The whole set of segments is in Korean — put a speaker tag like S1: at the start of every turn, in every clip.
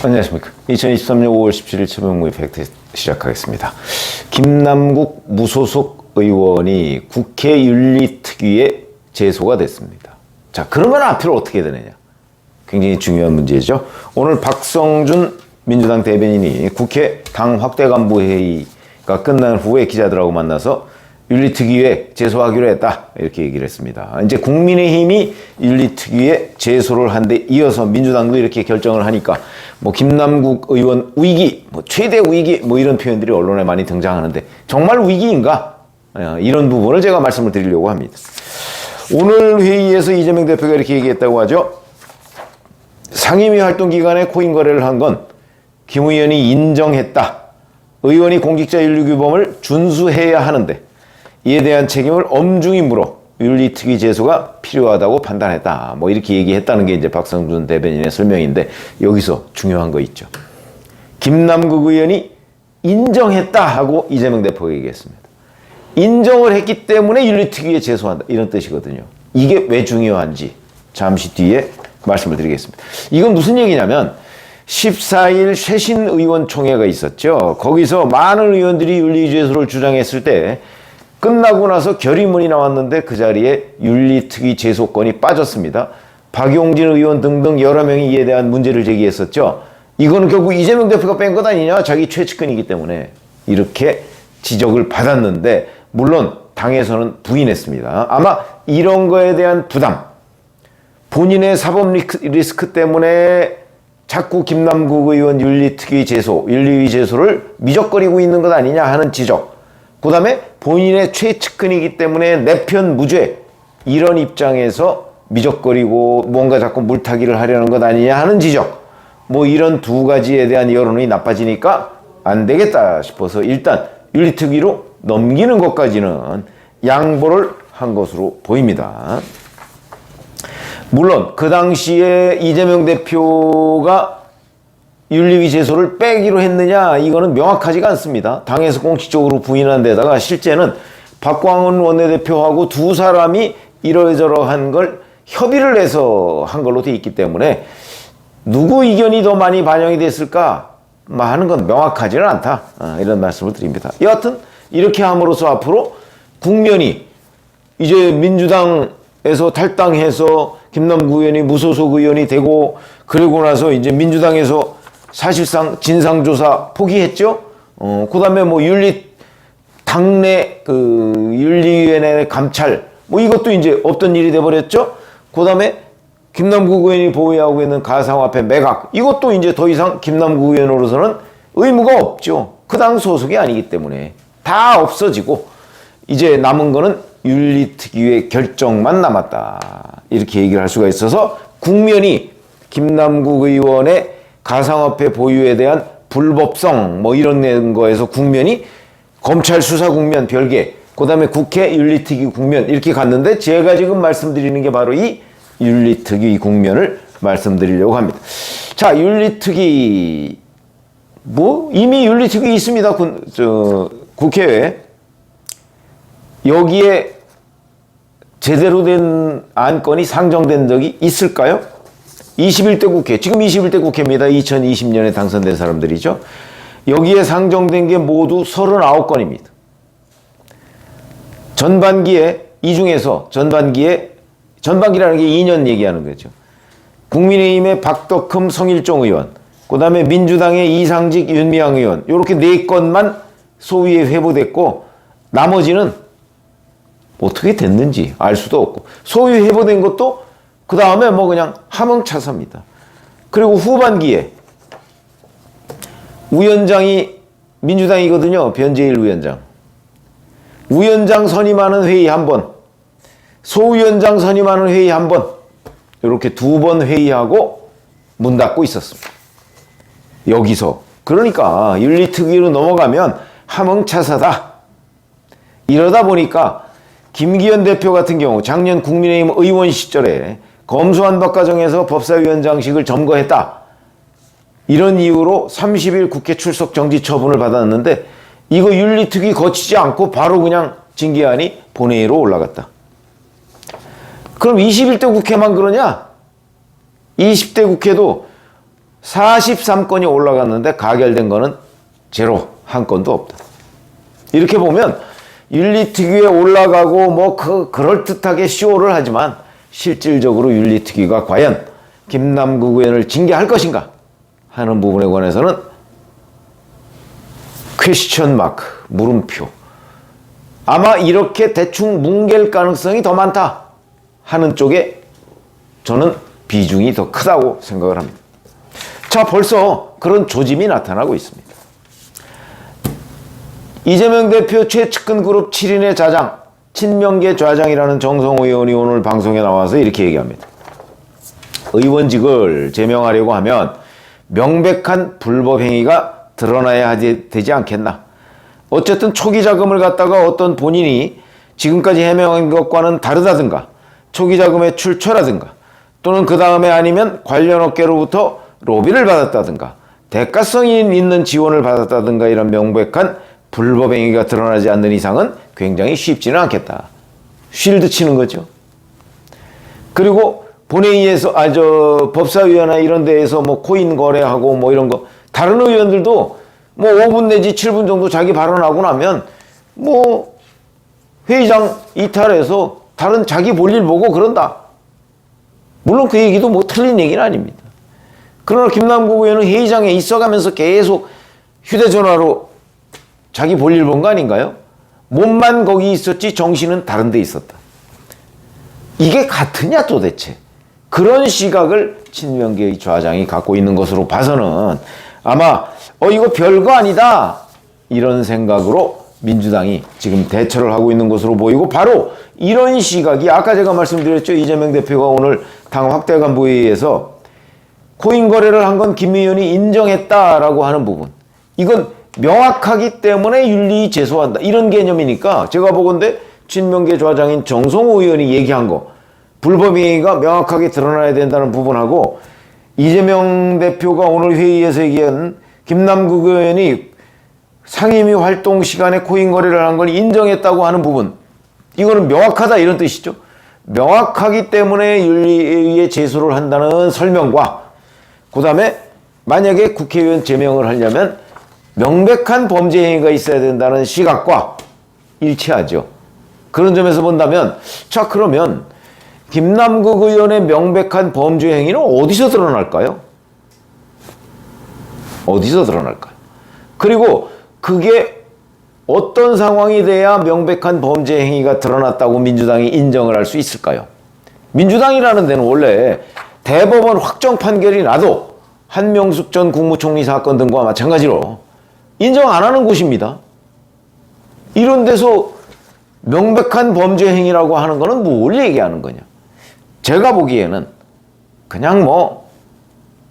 S1: 안녕하십니까. 2023년 5월 17일 최병무의 팩트 시작하겠습니다. 김남국 무소속 의원이 국회 윤리특위에 제소가 됐습니다. 자, 그러면 앞으로 어떻게 되느냐. 굉장히 중요한 문제죠. 오늘 박성준 민주당 대변인이 국회 당 확대 간부 회의가 끝난 후에 기자들하고 만나서 윤리특위에 제소하기로 했다, 이렇게 얘기를 했습니다. 이제 국민의힘이 윤리특위에 제소를 한 데 이어서 민주당도 이렇게 결정을 하니까 뭐 김남국 의원 위기, 뭐 최대 위기, 뭐 이런 표현들이 언론에 많이 등장하는데 정말 위기인가? 이런 부분을 제가 말씀을 드리려고 합니다. 오늘 회의에서 이재명 대표가 이렇게 얘기했다고 하죠. 상임위 활동 기간에 코인 거래를 한 건 김 의원이 인정했다. 의원이 공직자 윤리규범을 준수해야 하는데 이에 대한 책임을 엄중히 물어 윤리특위 제소가 필요하다고 판단했다. 뭐 이렇게 얘기했다는 게 이제 박성준 대변인의 설명인데, 여기서 중요한 거 있죠. 김남국 의원이 인정했다 하고 이재명 대표가 얘기했습니다. 인정을 했기 때문에 윤리특위에 제소한다, 이런 뜻이거든요. 이게 왜 중요한지 잠시 뒤에 말씀을 드리겠습니다. 이건 무슨 얘기냐면 14일 쇄신의원총회가 있었죠. 거기서 많은 의원들이 윤리제소를 주장했을 때 끝나고 나서 결의문이 나왔는데 그 자리에 윤리특위 제소권이 빠졌습니다. 박용진 의원 등등 여러 명이 이에 대한 문제를 제기했었죠. 이거는 결국 이재명 대표가 뺀 것 아니냐, 자기 최측근이기 때문에, 이렇게 지적을 받았는데 물론 당에서는 부인했습니다. 아마 이런 거에 대한 부담, 본인의 사법 리스크 때문에 자꾸 김남국 의원 윤리특위 제소, 윤리위 제소를 미적거리고 있는 것 아니냐 하는 지적, 그 다음에 본인의 최측근이기 때문에 내 편 무죄, 이런 입장에서 미적거리고 뭔가 자꾸 물타기를 하려는 것 아니냐 하는 지적, 뭐 이런 두 가지에 대한 여론이 나빠지니까 안 되겠다 싶어서 일단 윤리특위로 넘기는 것까지는 양보를 한 것으로 보입니다. 물론 그 당시에 이재명 대표가 윤리위 제소를 빼기로 했느냐, 이거는 명확하지가 않습니다. 당에서 공식적으로 부인한 데다가 실제는 박광훈 원내대표하고 두 사람이 이러저러한 걸 협의를 해서 한 걸로 돼 있기 때문에 누구 의견이 더 많이 반영이 됐을까 하는 건 명확하지는 않다, 이런 말씀을 드립니다. 여하튼 이렇게 함으로써 앞으로 국면이 이제 민주당에서 탈당해서 김남국 의원이 무소속 의원이 되고, 그러고 나서 이제 민주당에서 사실상 진상조사 포기했죠. 그 다음에 뭐 당내 윤리위원회 감찰, 뭐 이것도 이제 없던 일이 돼버렸죠. 그 다음에 김남국 의원이 보유하고 있는 가상화폐 매각, 이것도 이제 더 이상 김남국 의원으로서는 의무가 없죠. 그 당 소속이 아니기 때문에 다 없어지고 이제 남은 거는 윤리특위의 결정만 남았다, 이렇게 얘기를 할 수가 있어서 국면이 김남국 의원의 가상화폐 보유에 대한 불법성, 뭐 이런 거에서 국면이 검찰 수사 국면 별개, 그 다음에 국회 윤리특위 국면, 이렇게 갔는데 제가 지금 말씀드리는 게 바로 이 윤리특위 국면을 말씀드리려고 합니다. 자, 윤리특위, 뭐 이미 윤리특위 있습니다. 국회에. 여기에 제대로 된 안건이 상정된 적이 있을까요? 21대 국회, 지금 21대 국회입니다. 2020년에 당선된 사람들이죠. 여기에 상정된 게 모두 39건입니다. 전반기에, 이 중에서 전반기라는 게 2년 얘기하는 거죠. 국민의힘의 박덕흠 성일종 의원, 그 다음에 민주당의 이상직 윤미향 의원, 이렇게 4건만 소위에 회부됐고, 나머지는 어떻게 됐는지 알 수도 없고, 소위 회부된 것도 그 다음에 뭐 그냥 함흥차사입니다. 그리고 후반기에 위원장이 민주당이거든요. 변재일 위원장. 위원장 선임하는 회의 한 번, 소위원장 선임하는 회의 한 번, 이렇게 2번 회의하고 문 닫고 있었습니다. 여기서. 그러니까 윤리특위로 넘어가면 함흥차사다. 이러다 보니까 김기현 대표 같은 경우 작년 국민의힘 의원 시절에 검수완박 과정에서 법사위원장직을 점거했다, 이런 이유로 30일 국회 출석 정지 처분을 받았는데, 이거 윤리특위 거치지 않고 바로 그냥 징계안이 본회의로 올라갔다. 그럼 21대 국회만 그러냐? 20대 국회도 43건이 올라갔는데 가결된 거는 제로, 한 건도 없다. 이렇게 보면 윤리특위에 올라가고 뭐 그럴듯하게 쇼를 하지만 실질적으로 윤리특위가 과연 김남국 의원을 징계할 것인가 하는 부분에 관해서는 퀘스천 마크, 물음표. 아마 이렇게 대충 뭉갤 가능성이 더 많다 하는 쪽에 저는 비중이 더 크다고 생각을 합니다. 자, 벌써 그런 조짐이 나타나고 있습니다. 이재명 대표 최측근 그룹 7인의 좌장, 친명계 좌장이라는 정성호 의원이 오늘 방송에 나와서 이렇게 얘기합니다. 의원직을 제명하려고 하면 명백한 불법 행위가 드러나야 되지 않겠나. 어쨌든 초기 자금을 갖다가 어떤 본인이 지금까지 해명한 것과는 다르다든가, 초기 자금의 출처라든가, 또는 그 다음에 아니면 관련 업계로부터 로비를 받았다든가, 대가성이 있는 지원을 받았다든가, 이런 명백한 불법 행위가 드러나지 않는 이상은 굉장히 쉽지는 않겠다. 쉴드 치는 거죠. 그리고 본회의에서, 법사위원회 이런 데에서 뭐 코인 거래하고 뭐 이런 거, 다른 의원들도 뭐 5분 내지 7분 정도 자기 발언하고 나면 뭐 회의장 이탈해서 다른 자기 볼일 보고 그런다. 물론 그 얘기도 뭐 틀린 얘기는 아닙니다. 그러나 김남국 의원은 회의장에 있어가면서 계속 휴대전화로 자기 볼일 본 거 아닌가요? 몸만 거기 있었지 정신은 다른 데 있었다. 이게 같으냐 도대체. 그런 시각을 친명계의 좌장이 갖고 있는 것으로 봐서는 아마 이거 별거 아니다 이런 생각으로 민주당이 지금 대처를 하고 있는 것으로 보이고, 바로 이런 시각이 아까 제가 말씀드렸죠. 이재명 대표가 오늘 당 확대 간부회의에서 코인 거래를 한 건 김 의원이 인정했다라고 하는 부분, 이건 명확하기 때문에 윤리 제소한다 이런 개념이니까, 제가 보건대 친명계 좌장인 정성호 의원이 얘기한 거 불법행위가 명확하게 드러나야 된다는 부분하고, 이재명 대표가 오늘 회의에서 얘기한 김남국 의원이 상임위 활동 시간에 코인 거래를 한 걸 인정했다고 하는 부분, 이거는 명확하다 이런 뜻이죠. 명확하기 때문에 윤리에 제소를 한다는 설명과, 그 다음에 만약에 국회의원 제명을 하려면 명백한 범죄 행위가 있어야 된다는 시각과 일치하죠. 그런 점에서 본다면, 자, 그러면 김남국 의원의 명백한 범죄 행위는 어디서 드러날까요? 어디서 드러날까요? 그리고 그게 어떤 상황이 돼야 명백한 범죄 행위가 드러났다고 민주당이 인정을 할 수 있을까요? 민주당이라는 데는 원래 대법원 확정 판결이 나도 한명숙 전 국무총리 사건 등과 마찬가지로 인정 안 하는 곳입니다. 이런 데서 명백한 범죄 행위라고 하는 거는 뭘 얘기하는 거냐? 제가 보기에는 그냥 뭐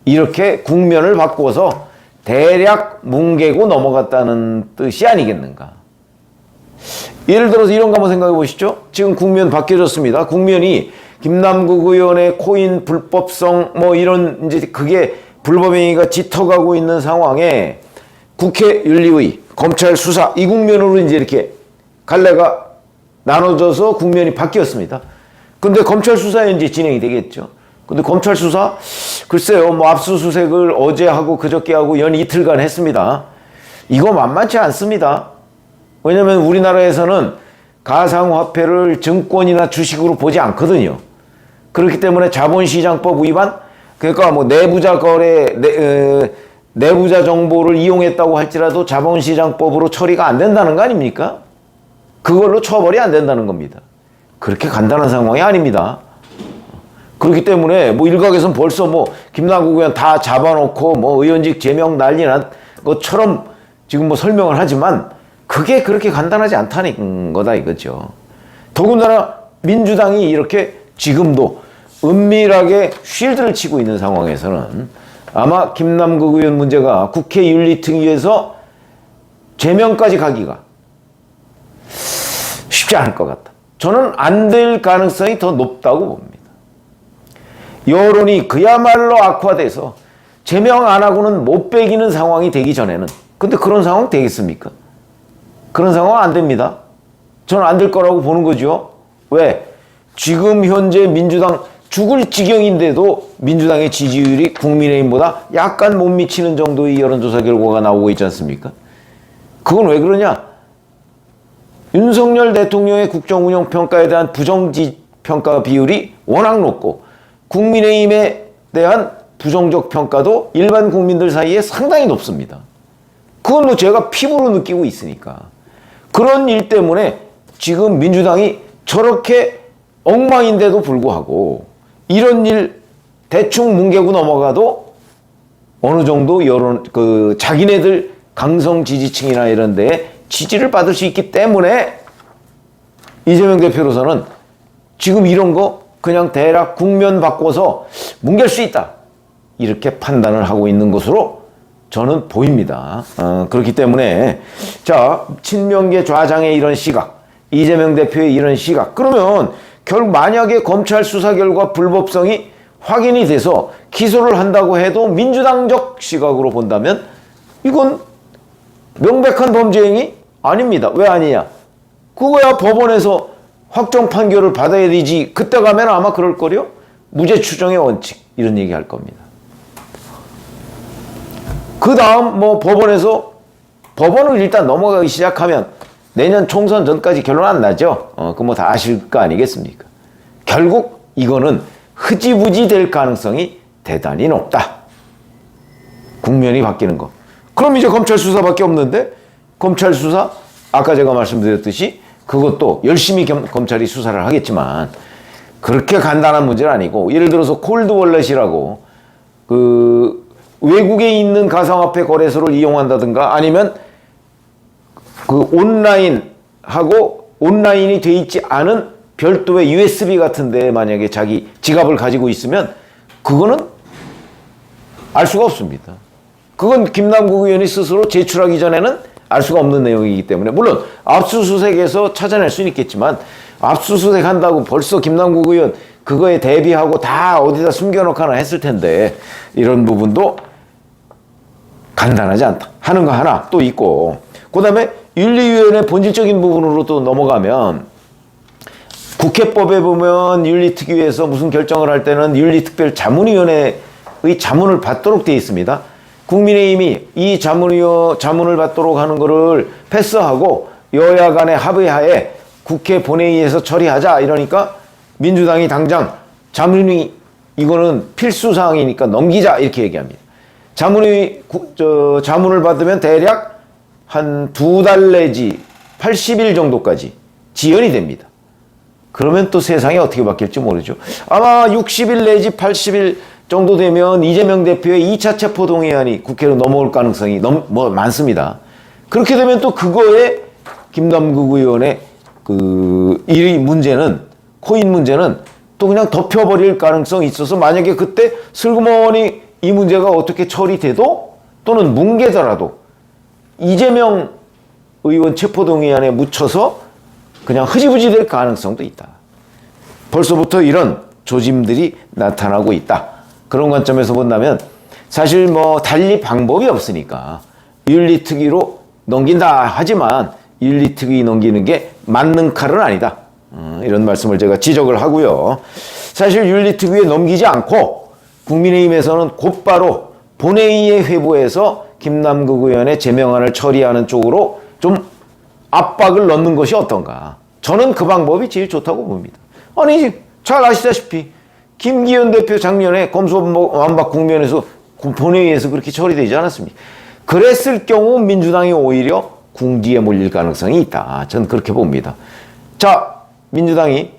S1: 이렇게 국면을 바꿔서 대략 뭉개고 넘어갔다는 뜻이 아니겠는가. 예를 들어서 이런 거 한번 생각해 보시죠. 지금 국면 바뀌어졌습니다. 국면이 김남국 의원의 코인 불법성 뭐 이런 이제 그게 불법행위가 짙어가고 있는 상황에 국회 윤리위, 검찰 수사 이 국면으로 이제 이렇게 갈래가 나눠져서 국면이 바뀌었습니다. 근데 검찰 수사에 이제 진행이 되겠죠. 근데 검찰 수사 글쎄요, 뭐 압수수색을 어제 하고 그저께 하고 연 이틀간 했습니다. 이거 만만치 않습니다. 왜냐면 우리나라에서는 가상화폐를 증권이나 주식으로 보지 않거든요. 그렇기 때문에 자본시장법 위반, 그러니까 뭐 내부자 거래, 내부자 정보를 이용했다고 할지라도 자본시장법으로 처리가 안 된다는 거 아닙니까? 그걸로 처벌이 안 된다는 겁니다. 그렇게 간단한 상황이 아닙니다. 그렇기 때문에 뭐 일각에서는 벌써 뭐 김남국 의원 다 잡아놓고 뭐 의원직 제명 난리 난 것처럼 지금 뭐 설명을 하지만 그게 그렇게 간단하지 않다는 거다 이거죠. 더군다나 민주당이 이렇게 지금도 은밀하게 쉴드를 치고 있는 상황에서는 아마 김남국 의원 문제가 국회 윤리특위에서 제명까지 가기가 쉽지 않을 것 같다. 저는 안 될 가능성이 더 높다고 봅니다. 여론이 그야말로 악화돼서 제명 안 하고는 못 빼기는 상황이 되기 전에는, 근데 그런 상황 되겠습니까? 그런 상황 안 됩니다. 저는 안 될 거라고 보는 거죠. 왜? 지금 현재 민주당 죽을 지경인데도 민주당의 지지율이 국민의힘보다 약간 못 미치는 정도의 여론조사 결과가 나오고 있지 않습니까? 그건 왜 그러냐? 윤석열 대통령의 국정운영 평가에 대한 부정평가 비율이 워낙 높고 국민의힘에 대한 부정적 평가도 일반 국민들 사이에 상당히 높습니다. 그건 뭐 제가 피부로 느끼고 있으니까. 그런 일 때문에 지금 민주당이 저렇게 엉망인데도 불구하고 이런 일 대충 뭉개고 넘어가도 어느 정도 자기네들 강성 지지층이나 이런 데에 지지를 받을 수 있기 때문에 이재명 대표로서는 지금 이런 거 그냥 대략 국면 바꿔서 뭉갤 수 있다. 이렇게 판단을 하고 있는 것으로 저는 보입니다. 그렇기 때문에 자, 친명계 좌장의 이런 시각, 이재명 대표의 이런 시각, 그러면 결국 만약에 검찰 수사 결과 불법성이 확인이 돼서 기소를 한다고 해도 민주당적 시각으로 본다면 이건 명백한 범죄 행위 아닙니다. 왜 아니냐? 그거야 법원에서 확정 판결을 받아야 되지. 그때 가면 아마 그럴 거요. 무죄 추정의 원칙 이런 얘기 할 겁니다. 그 다음 뭐 법원을 일단 넘어가기 시작하면 내년 총선 전까지 결론 안 나죠. 그 뭐 다 아실 거 아니겠습니까? 결국 이거는 흐지부지 될 가능성이 대단히 높다. 국면이 바뀌는 거. 그럼 이제 검찰 수사밖에 없는데 검찰 수사 아까 제가 말씀드렸듯이 그것도 열심히 검찰이 수사를 하겠지만 그렇게 간단한 문제는 아니고 예를 들어서 콜드월렛이라고 그 외국에 있는 가상화폐 거래소를 이용한다든가 아니면 그 온라인이 돼 있지 않은 별도의 USB 같은데 만약에 자기 지갑을 가지고 있으면 그거는 알 수가 없습니다. 그건 김남국 의원이 스스로 제출하기 전에는 알 수가 없는 내용이기 때문에 물론 압수수색에서 찾아낼 수는 있겠지만 압수수색 한다고 벌써 김남국 의원 그거에 대비하고 다 어디다 숨겨놓거나 했을 텐데 이런 부분도 간단하지 않다 하는 거 하나 또 있고 그 다음에 윤리위원회 본질적인 부분으로 또 넘어가면 국회법에 보면 윤리특위에서 무슨 결정을 할 때는 윤리특별자문위원회의 자문을 받도록 되어 있습니다. 국민의힘이 이 자문을 받도록 하는 거를 패스하고 여야 간의 합의하에 국회 본회의에서 처리하자 이러니까 민주당이 당장 자문위 이거는 필수사항이니까 넘기자 이렇게 얘기합니다. 자문을 받으면 대략 한 2달 내지 80일 정도까지 지연이 됩니다. 그러면 또 세상이 어떻게 바뀔지 모르죠. 아마 60일 내지 80일 정도 되면 이재명 대표의 2차 체포동의안이 국회로 넘어올 가능성이 많습니다. 그렇게 되면 또 그거에 김남국 의원의 코인 문제는 또 그냥 덮여버릴 가능성이 있어서 만약에 그때 슬그머니 이 문제가 어떻게 처리돼도 또는 뭉개더라도 이재명 의원 체포동의안에 묻혀서 그냥 흐지부지 될 가능성도 있다. 벌써부터 이런 조짐들이 나타나고 있다. 그런 관점에서 본다면 사실 뭐 달리 방법이 없으니까 윤리특위로 넘긴다 하지만 윤리특위 넘기는 게 맞는 칼은 아니다. 이런 말씀을 제가 지적을 하고요. 사실 윤리특위에 넘기지 않고 국민의힘에서는 곧바로 본회의에 회부해서 김남국 의원의 제명안을 처리하는 쪽으로 좀 압박을 넣는 것이 어떤가. 저는 그 방법이 제일 좋다고 봅니다. 아니 잘 아시다시피 김기현 대표 작년에 검수완박 국면에서 본회의에서 그렇게 처리되지 않았습니까? 그랬을 경우 민주당이 오히려 궁지에 몰릴 가능성이 있다. 저는 그렇게 봅니다. 자, 민주당이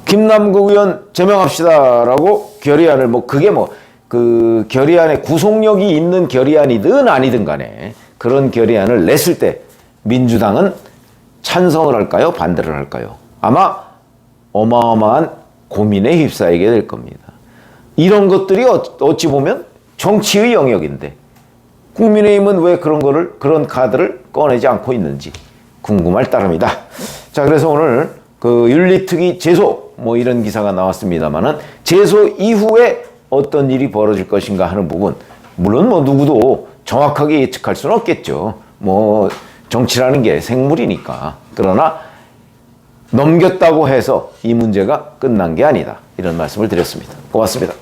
S1: 김남국 의원 제명합시다라고 결의안을 그 결의안에 구속력이 있는 결의안이든 아니든 간에 그런 결의안을 냈을 때 민주당은 찬성을 할까요? 반대를 할까요? 아마 어마어마한 고민에 휩싸이게 될 겁니다. 이런 것들이 어찌 보면 정치의 영역인데 국민의힘은 왜 그런 카드를 꺼내지 않고 있는지 궁금할 따름이다. 자, 그래서 오늘 그 윤리특위 제소 뭐 이런 기사가 나왔습니다만은 제소 이후에 어떤 일이 벌어질 것인가 하는 부분 물론 뭐 누구도 정확하게 예측할 수는 없겠죠. 뭐 정치라는 게 생물이니까. 그러나 넘겼다고 해서 이 문제가 끝난 게 아니다. 이런 말씀을 드렸습니다. 고맙습니다.